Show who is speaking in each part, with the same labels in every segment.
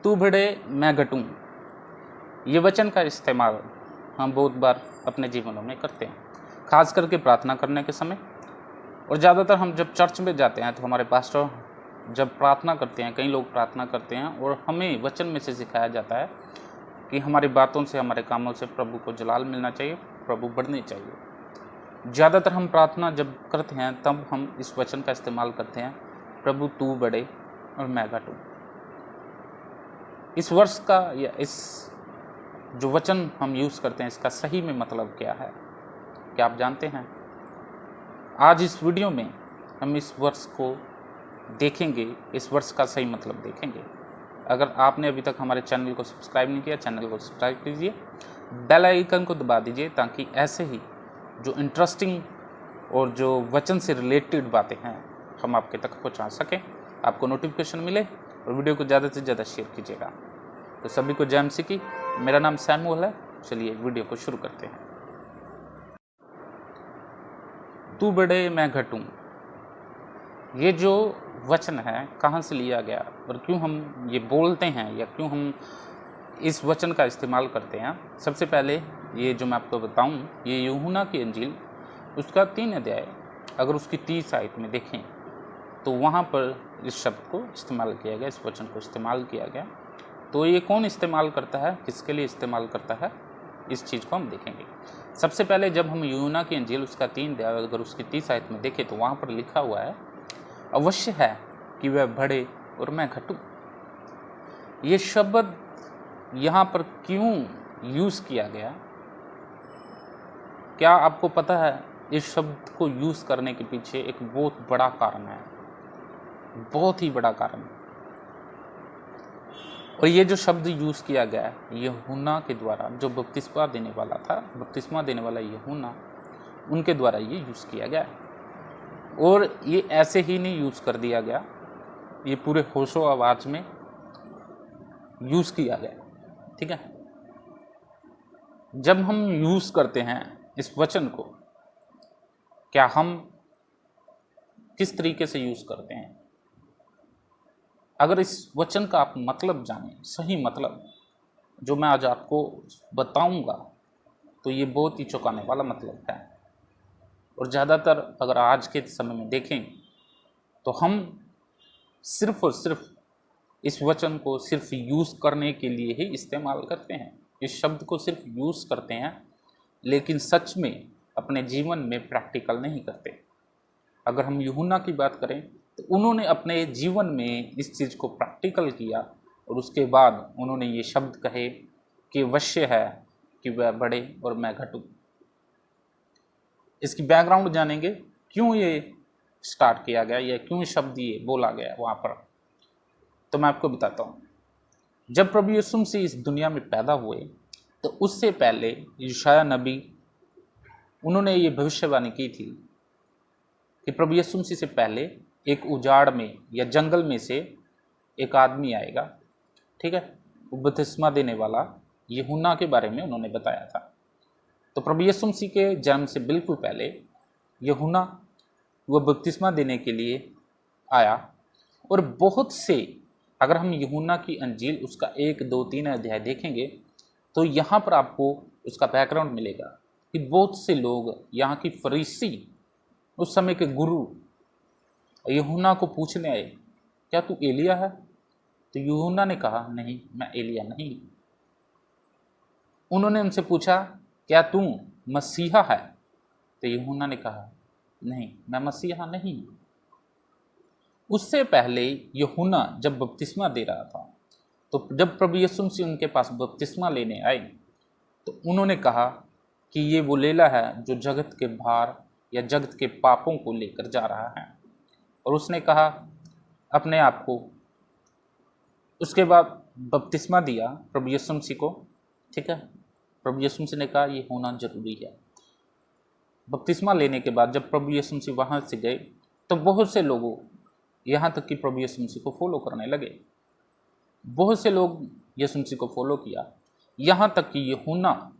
Speaker 1: तू बढ़े मैं घटूं, ये वचन का इस्तेमाल हम बहुत बार अपने जीवनों में करते हैं, खास करके प्रार्थना करने के समय। और ज़्यादातर हम जब चर्च में जाते हैं तो हमारे पास्टर जब प्रार्थना करते हैं, कई लोग प्रार्थना करते हैं और हमें वचन में से सिखाया जाता है कि हमारी बातों से, हमारे कामों से प्रभु को जलाल मिलना चाहिए, प्रभु बढ़ने चाहिए। ज़्यादातर हम प्रार्थना जब करते हैं तब हम इस वचन का इस्तेमाल करते हैं, प्रभु तू बढ़े और मैं घटूं। इस वर्ष का या इस जो वचन हम यूज़ करते हैं इसका सही में मतलब क्या है, क्या आप जानते हैं? आज इस वीडियो में हम इस वर्ष को देखेंगे, इस वर्ष का सही मतलब देखेंगे। अगर आपने अभी तक हमारे चैनल को सब्सक्राइब नहीं किया, चैनल को सब्सक्राइब कीजिए, बेल आइकन को दबा दीजिए ताकि ऐसे ही जो इंटरेस्टिंग और जो वचन से रिलेटेड बातें हैं हम आपके तक पहुंचा सकें, आपको नोटिफिकेशन मिले। और वीडियो को ज़्यादा से ज़्यादा शेयर कीजिएगा। तो सभी को जय मसीह की। मेरा नाम सैमुअल है। चलिए वीडियो को शुरू करते हैं। तू बढ़े मैं घटूं, ये जो वचन है कहाँ से लिया गया और क्यों हम ये बोलते हैं या क्यों हम इस वचन का इस्तेमाल करते हैं। सबसे पहले ये जो मैं आपको बताऊं, ये यूहन्ना की इंजील उसका 3 अध्याय, अगर उसकी 30 आयत में देखें तो वहाँ पर इस शब्द को इस्तेमाल किया गया, इस वचन को इस्तेमाल किया गया। तो ये कौन इस्तेमाल करता है, किसके लिए इस्तेमाल करता है, इस चीज़ को हम देखेंगे। सबसे पहले जब हम यूहन्ना की इंजील उसका 3 अध्याय अगर उसकी 30 आयत में देखें तो वहाँ पर लिखा हुआ है, अवश्य है कि वह बढ़े और मैं घटूं। ये शब्द यहाँ पर क्यों यूज़ किया गया, क्या आपको पता है? इस शब्द को यूज़ करने के पीछे एक बहुत बड़ा कारण है, बहुत ही बड़ा कारण। और ये जो शब्द यूज़ किया गया है यूहन्ना के द्वारा, जो बपतिस्मा देने वाला था, बपतिस्मा देने वाला यूहन्ना, उनके द्वारा ये यूज़ किया गया है। और ये ऐसे ही नहीं यूज़ कर दिया गया, ये पूरे होशो आवाज़ में यूज़ किया गया। ठीक है, जब हम यूज़ करते हैं इस वचन को, क्या हम किस तरीके से यूज़ करते हैं? अगर इस वचन का आप मतलब जानें, सही मतलब जो मैं आज आपको बताऊंगा, तो ये बहुत ही चौंकाने वाला मतलब है। और ज़्यादातर अगर आज के समय में देखें तो हम सिर्फ और सिर्फ इस वचन को सिर्फ यूज़ करने के लिए ही इस्तेमाल करते हैं, इस शब्द को सिर्फ यूज़ करते हैं, लेकिन सच में अपने जीवन में प्रैक्टिकल नहीं करते। अगर हम यूहन्ना की बात करें तो उन्होंने अपने जीवन में इस चीज़ को प्रैक्टिकल किया और उसके बाद उन्होंने ये शब्द कहे कि अवश्य है कि वह बढ़े और मैं घटूं। इसकी बैकग्राउंड जानेंगे, क्यों ये स्टार्ट किया गया या क्यों शब्द ये बोला गया वहाँ पर, तो मैं आपको बताता हूँ। जब प्रभु यीशु मसीह इस दुनिया में पैदा हुए तो उससे पहले यशायाह नबी, उन्होंने ये भविष्यवाणी की थी कि प्रभु यीशु मसीह से पहले एक उजाड़ में या जंगल में से एक आदमी आएगा। ठीक है, वो बपतिस्मा देने वाला यूहन्ना के बारे में उन्होंने बताया था। तो प्रभु यीशु मसीह के जन्म से बिल्कुल पहले यूहन्ना वह बपतिस्मा देने के लिए आया। और बहुत से, अगर हम यूहन्ना की अंजील उसका 1, 2, 3 अध्याय देखेंगे तो यहाँ पर आपको उसका बैकग्राउंड मिलेगा कि बहुत से लोग, यहाँ की फरीसी, उस समय के गुरु यूहन्ना को पूछने आए, क्या तू एलिया है? तो यूहन्ना ने कहा, नहीं, मैं एलिया नहीं। उन्होंने उनसे पूछा, क्या तू मसीहा है? तो यूहन्ना ने कहा, नहीं, मैं मसीहा नहीं। उससे पहले यूहन्ना जब बपतिस्मा दे रहा था तो जब प्रभु यीशु मसीह उनके पास बपतिस्मा लेने आए तो उन्होंने कहा कि ये वो लेला है जो जगत के भार या जगत के पापों को लेकर जा रहा है। और उसने कहा अपने आप को, उसके बाद बपतिस्मा दिया प्रभु यीशु मसीह को। ठीक है, प्रभु यीशु मसीह ने कहा ये होना जरूरी है। बपतिस्मा लेने के बाद जब प्रभु यीशु मसीह वहाँ से गए तो बहुत से लोगों, यहाँ तक कि प्रभु यीशु मसीह को फॉलो करने लगे। बहुत से लोग यीशु मसीह को फॉलो किया, यहाँ तक कि यूहन्ना,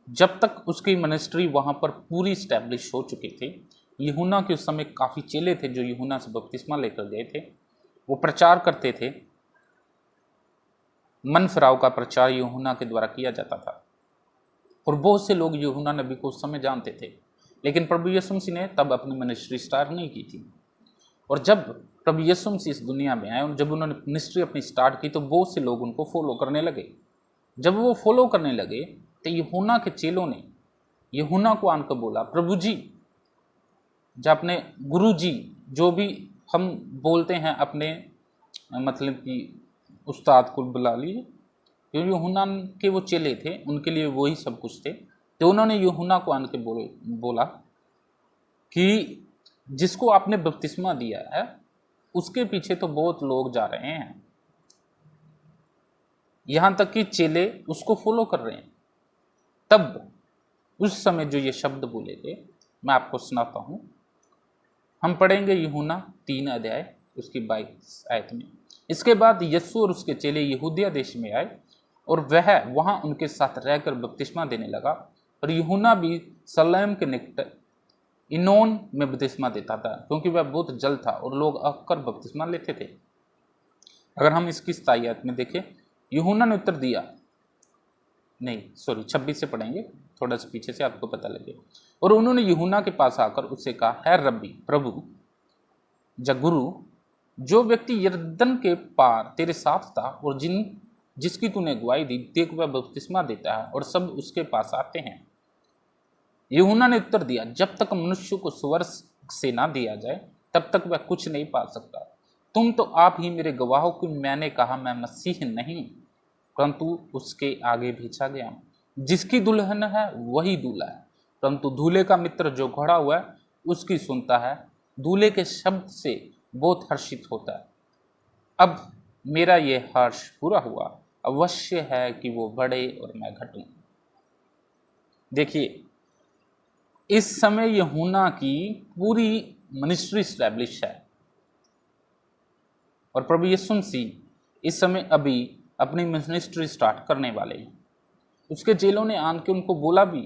Speaker 1: जब तक उसकी मिनिस्ट्री वहाँ पर पूरी स्टैब्लिश हो चुकी थी, यूहन्ना के उस समय काफ़ी चेले थे जो यूहन्ना से बपतिस्मा लेकर गए थे। वो प्रचार करते थे मन फिराव का प्रचार यूहन्ना के द्वारा किया जाता था और बहुत से लोग यूहन्ना नबी को उस समय जानते थे, लेकिन प्रभु यीशु मसीह ने तब अपनी मिनिस्ट्री स्टार्ट नहीं की थी। और जब प्रभु यीशु मसीह इस दुनिया में आए और जब उन्होंने मिनिस्ट्री अपनी स्टार्ट की तो बहुत से लोग उनको फॉलो करने लगे। जब वो फॉलो करने लगे तो यूहन्ना के चेलों ने यूहन्ना को आनकर बोला, प्रभु जी, जब अपने गुरु जी, जो भी हम बोलते हैं अपने मतलब कि उस्ताद को बुला लीजिए, क्योंकि यूहन्ना के वो चेले थे, उनके लिए वही सब कुछ थे। तो उन्होंने यूहन्ना को आनकर बोला कि जिसको आपने बपतिस्मा दिया है उसके पीछे तो बहुत लोग जा रहे हैं, यहां तक कि चेले उसको फॉलो कर रहे हैं। तब उस समय जो ये शब्द बोले थे मैं आपको सुनाता हूं। हम पढ़ेंगे यूहन्ना 3 अध्याय उसकी 22 आयत में। इसके बाद यीशु और उसके चेले यहूदिया देश में आए और वह वहां उनके साथ रहकर बपतिस्मा देने लगा। और यूहन्ना भी सलेम के निकट इनोन में बपतिस्मा देता था, क्योंकि वह बहुत जल था और लोग आकर बपतिस्मा लेते थे। अगर हम इसकी 27 आयत में देखें, यूहन्ना ने उत्तर दिया, 26 से पढ़ेंगे, थोड़ा सा पीछे से आपको पता लगे। और उन्होंने यूहन्ना के पास आकर उससे कहा, है रब्बी, प्रभु या गुरु, जो व्यक्ति यरदन के पार तेरे साथ था और जिसकी तूने गवाही दी, देख वह बपतिस्मा देता है और सब उसके पास आते हैं। यूहन्ना ने उत्तर दिया, जब तक मनुष्य को स्वर्ग से ना दिया जाए तब तक वह कुछ नहीं पा सकता। तुम तो आप ही मेरे गवाह हो कि मैंने कहा मैं मसीह नहीं परंतु उसके आगे भेजा गया हूं। जिसकी दुल्हन है वही दूल्हा है, परंतु दूल्हे का मित्र जो खड़ा हुआ है उसकी सुनता है, दूल्हे के शब्द से बहुत हर्षित होता है। अब मेरा ये हर्ष पूरा हुआ, अवश्य है कि वो बढ़े और मैं घटूं। देखिए, इस समय यूहन्ना की पूरी मिनिस्ट्री स्टैब्लिश है और प्रभु यीशु मसीह इस समय अभी अपनी मिनिस्ट्री स्टार्ट करने वाले हैं। उसके चेलों ने आन के उनको बोला भी,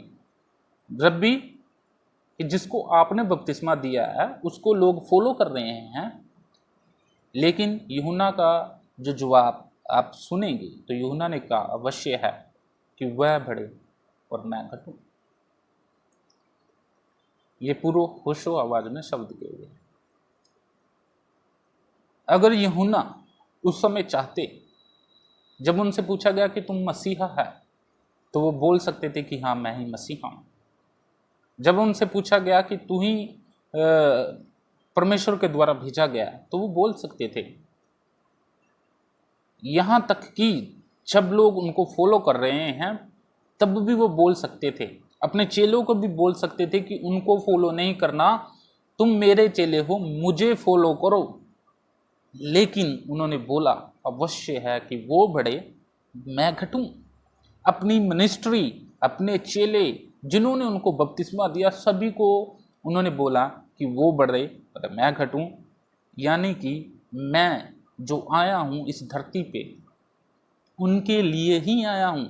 Speaker 1: रब्बी, कि जिसको आपने बपतिस्मा दिया है उसको लोग फॉलो कर रहे हैं। लेकिन यूहन्ना का जो जवाब आप सुनेंगे तो यूहन्ना ने कहा, अवश्य है कि वह बढ़े और मैं घटूं। ये पूरा होशो आवाज में शब्द कहे गए। अगर यूहन्ना उस समय चाहते, जब उनसे पूछा गया कि तुम मसीहा है, तो वो बोल सकते थे कि हाँ मैं ही मसीहा हूं। जब उनसे पूछा गया कि तू ही परमेश्वर के द्वारा भेजा गया, तो वो बोल सकते थे। यहां तक कि जब लोग उनको फॉलो कर रहे हैं तब भी वो बोल सकते थे, अपने चेलों को भी बोल सकते थे कि उनको फॉलो नहीं करना, तुम मेरे चेले हो, मुझे फॉलो करो। लेकिन उन्होंने बोला, अवश्य है कि वो बढ़े मैं घटूं। अपनी मिनिस्ट्री, अपने चेले जिन्होंने उनको बपतिस्मा दिया, सभी को उन्होंने बोला कि वो बढ़े और मैं घटूं। यानी कि मैं जो आया हूं इस धरती पे उनके लिए ही आया हूं।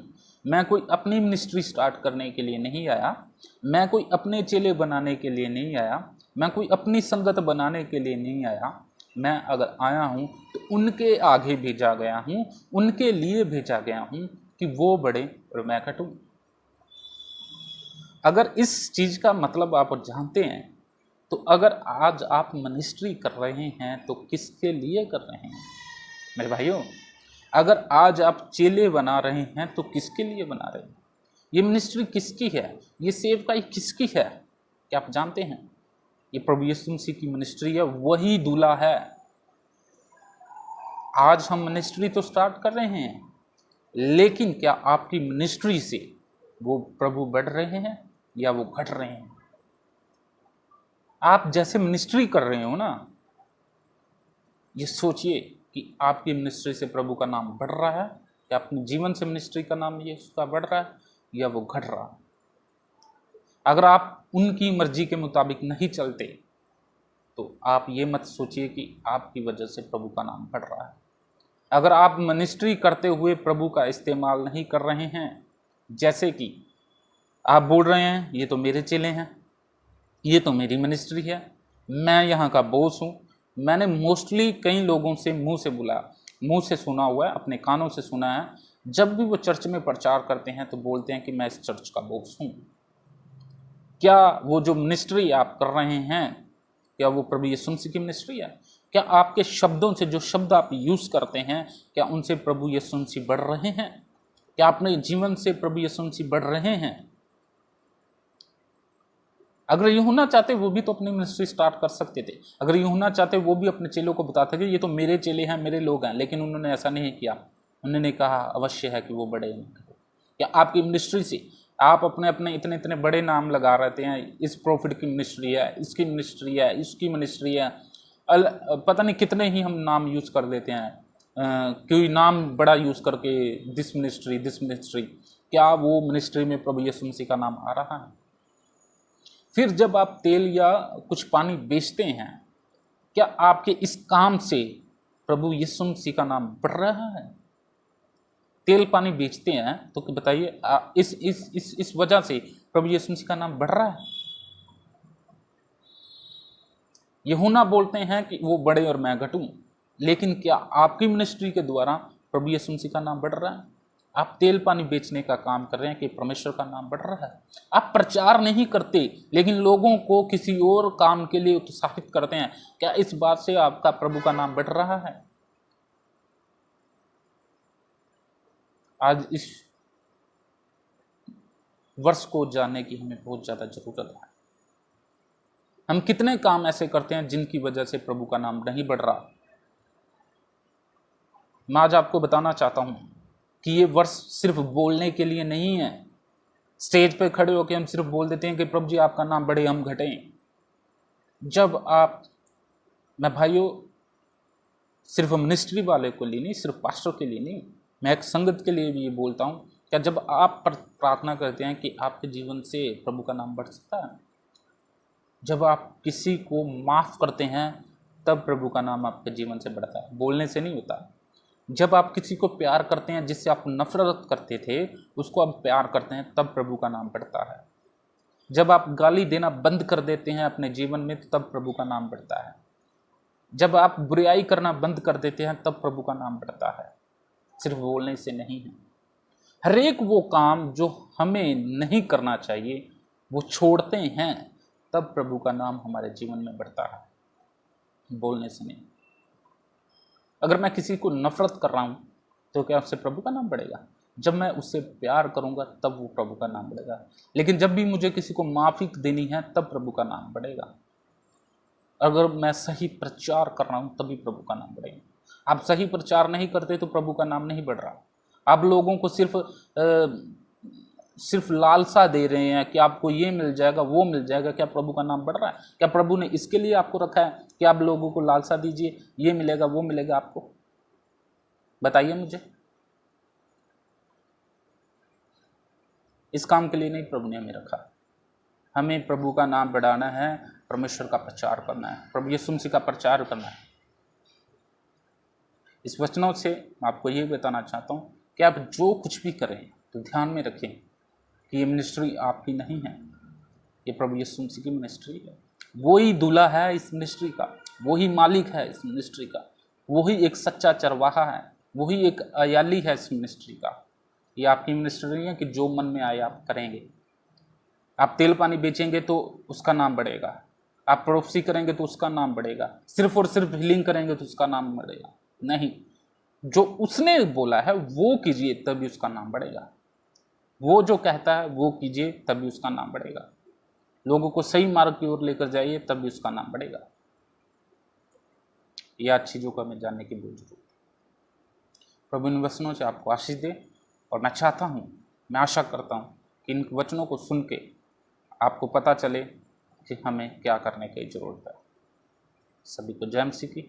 Speaker 1: मैं कोई अपनी मिनिस्ट्री स्टार्ट करने के लिए नहीं आया, मैं कोई अपने चेले बनाने के लिए नहीं आया, मैं कोई अपनी संगत बनाने के लिए नहीं आया। मैं अगर आया हूं तो उनके आगे भेजा गया हूं, उनके लिए भेजा गया हूं कि वो बढ़े और मैं घटूं। अगर इस चीज का मतलब आप जानते हैं तो अगर आज आप मिनिस्ट्री कर रहे हैं तो किसके लिए कर रहे हैं मेरे भाइयों? अगर आज आप चेले बना रहे हैं तो किसके लिए बना रहे हैं? ये मिनिस्ट्री किसकी है? ये सेवकाई किसकी है? क्या आप जानते हैं? ये प्रभु यीशु मसीह की मिनिस्ट्री है, वही दूल्हा है। आज हम मिनिस्ट्री तो स्टार्ट कर रहे हैं, लेकिन क्या आपकी मिनिस्ट्री से वो प्रभु बढ़ रहे हैं या वो घट रहे हैं? आप जैसे मिनिस्ट्री कर रहे हो ना, ये सोचिए कि आपकी मिनिस्ट्री से प्रभु का नाम बढ़ रहा है या अपने जीवन से मिनिस्ट्री का नाम ये उसका बढ़ रहा है या वो घट रहा है। अगर आप उनकी मर्जी के मुताबिक नहीं चलते तो आप ये मत सोचिए कि आपकी वजह से प्रभु का नाम बढ़ रहा है। अगर आप मिनिस्ट्री करते हुए प्रभु का इस्तेमाल नहीं कर रहे हैं, जैसे कि आप बोल रहे हैं ये तो मेरे चेले हैं, ये तो मेरी मिनिस्ट्री है, मैं यहाँ का बॉस हूँ, मैंने मोस्टली कई लोगों से मुंह से बोला मुंह से सुना हुआ है, अपने कानों से सुना है। जब भी वो चर्च में प्रचार करते हैं तो बोलते हैं कि मैं इस चर्च का बॉस हूँ। क्या वो जो मिनिस्ट्री आप कर रहे हैं, क्या वो प्रभु यीशु मसीह की मिनिस्ट्री है? क्या आपके शब्दों से, जो शब्द आप यूज़ करते हैं, क्या उनसे प्रभु यीशु मसीह बढ़ रहे हैं? क्या अपने जीवन से प्रभु यीशु मसीह बढ़ रहे हैं? अगर यूहन्ना चाहते वो भी तो अपनी मिनिस्ट्री स्टार्ट कर सकते थे। अगर यूहन्ना चाहते वो भी अपने चेलों को बताते कि ये तो मेरे चेले हैं, मेरे लोग हैं, लेकिन उन्होंने ऐसा नहीं किया। उन्होंने कहा अवश्य है कि वो बड़े हैं। क्या आपकी मिनिस्ट्री से आप अपने अपने इतने इतने बड़े नाम लगा रहते हैं, इस प्रॉफिट की मिनिस्ट्री है, इसकी मिनिस्ट्री है, इसकी मिनिस्ट्री है, पता नहीं कितने ही हम नाम यूज़ कर देते हैं, कोई नाम बड़ा यूज़ करके दिस मिनिस्ट्री। क्या वो मिनिस्ट्री में प्रभु यीशु मसीह का नाम आ रहा है? फिर जब आप तेल या कुछ पानी बेचते हैं, क्या आपके इस काम से प्रभु यीशु मसीह का नाम बढ़ रहा है? तेल पानी बेचते हैं तो बताइए इस वजह से प्रभु यीशु मसीह का नाम बढ़ रहा है? यूहन्ना बोलते हैं कि वो बड़े और मैं घटूं, लेकिन क्या आपकी मिनिस्ट्री के द्वारा प्रभु यीशु मसीह का नाम बढ़ रहा है? आप तेल पानी बेचने का काम कर रहे हैं कि परमेश्वर का नाम बढ़ रहा है? आप प्रचार नहीं करते लेकिन लोगों को किसी और काम के लिए उत्साहित करते हैं, क्या इस बात से आपका प्रभु का नाम बढ़ रहा है? आज इस वर्ष को जानने की हमें बहुत ज़्यादा ज़रूरत है। हम कितने काम ऐसे करते हैं जिनकी वजह से प्रभु का नाम नहीं बढ़ रहा। मैं आज आपको बताना चाहता हूं कि ये वर्ष सिर्फ बोलने के लिए नहीं है। स्टेज पे खड़े होकर हम सिर्फ बोल देते हैं कि प्रभु जी आपका नाम बढ़े, हम घटें। जब आप, मैं भाइयों सिर्फ मिनिस्ट्री वाले को लिए नहीं, सिर्फ पास्टर के लिए नहीं, मैं एक संगत के लिए भी ये बोलता हूँ, क्या जब आप प्रार्थना करते हैं कि आपके जीवन से प्रभु का नाम बढ़ सकता है? जब आप किसी को माफ़ करते हैं तब प्रभु का नाम आपके जीवन से बढ़ता है, बोलने से नहीं होता। जब आप किसी को प्यार करते हैं, जिससे आप नफरत करते थे उसको आप प्यार करते हैं, तब प्रभु का नाम बढ़ता है। जब आप गाली देना बंद कर देते हैं अपने जीवन में तो तब प्रभु का नाम बढ़ता है। जब आप बुराई करना बंद कर देते हैं तब प्रभु का नाम बढ़ता है, सिर्फ बोलने से नहीं है। हर एक वो काम जो हमें नहीं करना चाहिए वो छोड़ते हैं तब प्रभु का नाम हमारे जीवन में बढ़ता है, बोलने से नहीं। अगर मैं किसी को नफरत कर रहा हूँ तो क्या उससे प्रभु का नाम बढ़ेगा? जब मैं उससे प्यार करूँगा तब वो प्रभु का नाम बढ़ेगा। लेकिन जब भी मुझे किसी को माफ़ी देनी है तब प्रभु का नाम बढ़ेगा। अगर मैं सही प्रचार कर रहा हूँ तभी प्रभु का नाम बढ़ेगा। आप सही प्रचार नहीं करते तो प्रभु का नाम नहीं बढ़ रहा। आप लोगों को सिर्फ लालसा दे रहे हैं कि आपको ये मिल जाएगा, वो मिल जाएगा। क्या प्रभु का नाम बढ़ रहा है? क्या प्रभु ने इसके लिए आपको रखा है कि आप लोगों को लालसा दीजिए, ये मिलेगा, वो मिलेगा? आपको बताइए मुझे। इस काम के लिए नहीं प्रभु ने हमें रखा। हमें प्रभु का नाम बढ़ाना है, परमेश्वर का प्रचार करना है, प्रभु यीशु मसीह का प्रचार करना है। इस वचनों से मैं आपको ये बताना चाहता हूँ कि आप जो कुछ भी करें तो ध्यान में रखें कि ये मिनिस्ट्री आपकी नहीं है, ये प्रभु यीशु मसीह की मिनिस्ट्री है। वही दूल्हा है इस मिनिस्ट्री का, वही मालिक है इस मिनिस्ट्री का, वही एक सच्चा चरवाहा है, वही एक अयाली है इस मिनिस्ट्री का। ये आपकी मिनिस्ट्री नहीं है कि जो मन में आए आप करेंगे। आप तेल पानी बेचेंगे तो उसका नाम बढ़ेगा, आप प्रोफेसी करेंगे तो उसका नाम बढ़ेगा, सिर्फ और सिर्फ हीलिंग करेंगे तो उसका नाम बढ़ेगा नहीं। जो उसने बोला है वो कीजिए तभी उसका नाम बढ़ेगा। वो जो कहता है वो कीजिए तभी उसका नाम बढ़ेगा। लोगों को सही मार्ग की ओर लेकर जाइए तभी उसका नाम बढ़ेगा। यह चीज़ों को हमें जानने की बहुत जरूरत है। प्रभु इन वचनों से आपको आशीष दे। और मैं चाहता हूँ, मैं आशा करता हूँ कि इन वचनों को सुन के आपको पता चले कि हमें क्या करने की ज़रूरत है। सभी को जय मसीह की।